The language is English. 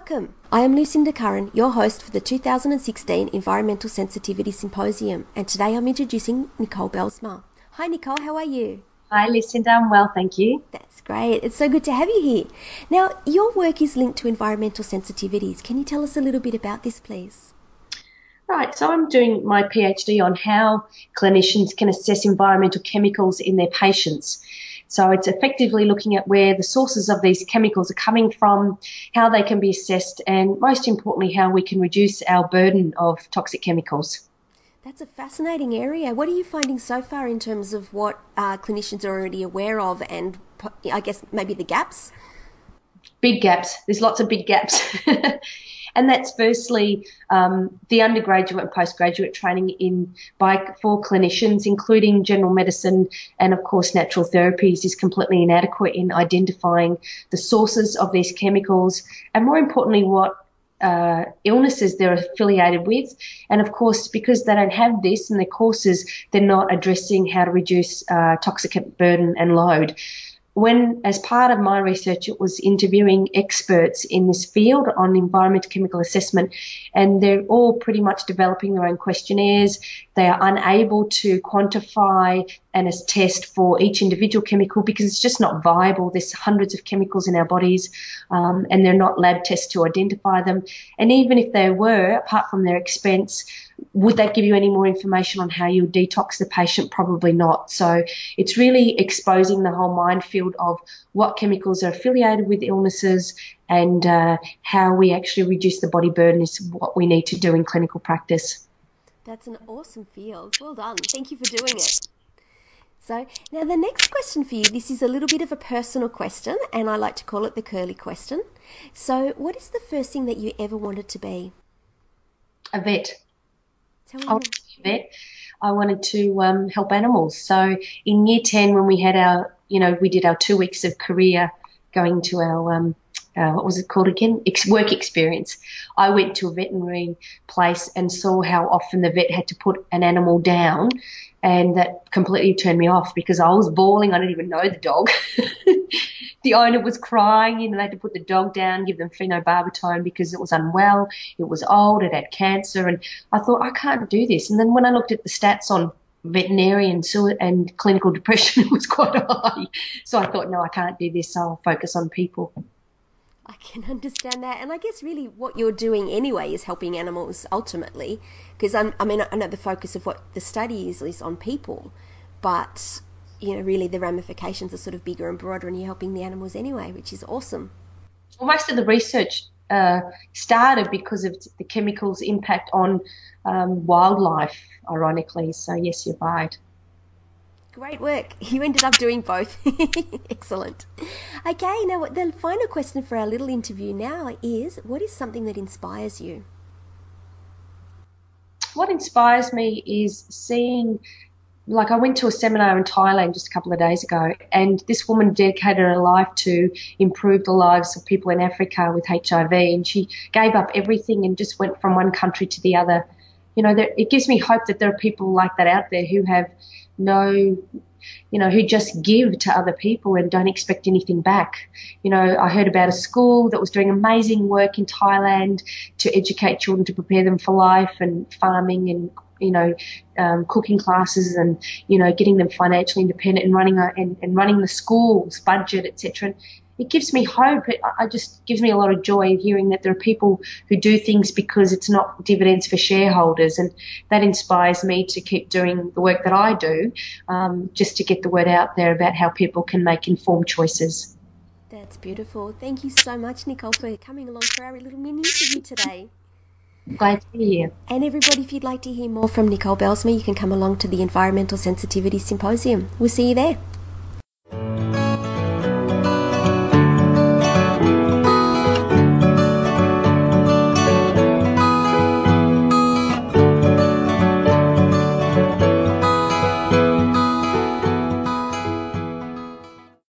welcome. I am Lucinda Curran, your host for the 2016 Environmental Sensitivity Symposium, and today I'm introducing Nicole Bijlsma. Hi Nicole, how are you? Hi Lucinda, I'm well, thank you. That's great. It's so good to have you here. Now, your work is linked to environmental sensitivities. Can you tell us a little bit about this, please? Right, so I'm doing my PhD on how clinicians can assess environmental chemicals in their patients. So it's effectively looking at where the sources of these chemicals are coming from, how they can be assessed, and most importantly, how we can reduce our burden of toxic chemicals. That's a fascinating area. What are you finding so far in terms of what clinicians are already aware of and I guess maybe the gaps? Big gaps. There's lots of big gaps. And that's firstly the undergraduate and postgraduate training for clinicians, including general medicine and, of course, natural therapies, is completely inadequate in identifying the sources of these chemicals and, more importantly, what illnesses they're affiliated with. And, of course, because they don't have this in their courses, they're not addressing how to reduce toxic burden and load. When, as part of my research, it was interviewing experts in this field on environmental chemical assessment, and they're all pretty much developing their own questionnaires. They are unable to quantify and test for each individual chemical because it's just not viable. There's hundreds of chemicals in our bodies, and they're not lab tests to identify them. And even if they were, apart from their expense, would that give you any more information on how you detox the patient? Probably not. So it's really exposing the whole minefield of what chemicals are affiliated with illnesses and how we actually reduce the body burden is what we need to do in clinical practice. That's an awesome field. Well done. Thank you for doing it. So now the next question for you, this is a little bit of a personal question, and I like to call it the curly question. So what is the first thing that you ever wanted to be? A vet. Tell me. I wanted to help animals. So in year 10, when we had we did our 2 weeks of career going to our, what was it called again? Work experience. I went to a veterinary place and saw how often the vet had to put an animal down, and that completely turned me off because I was bawling. I didn't even know the dog. The owner was crying, they had to put the dog down, give them phenobarbital because it was unwell, it was old, it had cancer, and I thought, I can't do this. And then when I looked at the stats on veterinary and clinical depression, it was quite high. So I thought, no, I can't do this, so I'll focus on people. I can understand that, and I guess really what you're doing anyway is helping animals ultimately, because I know the focus of what the study is on people, but really the ramifications are sort of bigger and broader, and you're helping the animals anyway, which is awesome. Well, most of the research started because of the chemicals' impact on wildlife, ironically. So yes, you're right. Great work. You ended up doing both. Excellent. Okay, now the final question for our little interview now is, what is something that inspires you? What inspires me is seeing, I went to a seminar in Thailand just a couple of days ago, and this woman dedicated her life to improve the lives of people in Africa with HIV, and she gave up everything and just went from one country to the other. It gives me hope that there are people like that out there who have who just give to other people and don't expect anything back. I heard about a school that was doing amazing work in Thailand to educate children to prepare them for life, and farming and cooking classes, and getting them financially independent and running the school's budget, etc. It gives me hope. It just gives me a lot of joy hearing that there are people who do things because it's not dividends for shareholders, and that inspires me to keep doing the work that I do, just to get the word out there about how people can make informed choices. That's beautiful. Thank you so much, Nicole, for coming along for our little mini interview today. Glad to be here. And everybody, if you'd like to hear more from Nicole Bijlsma, you can come along to the Environmental Sensitivity Symposium. We'll see you there.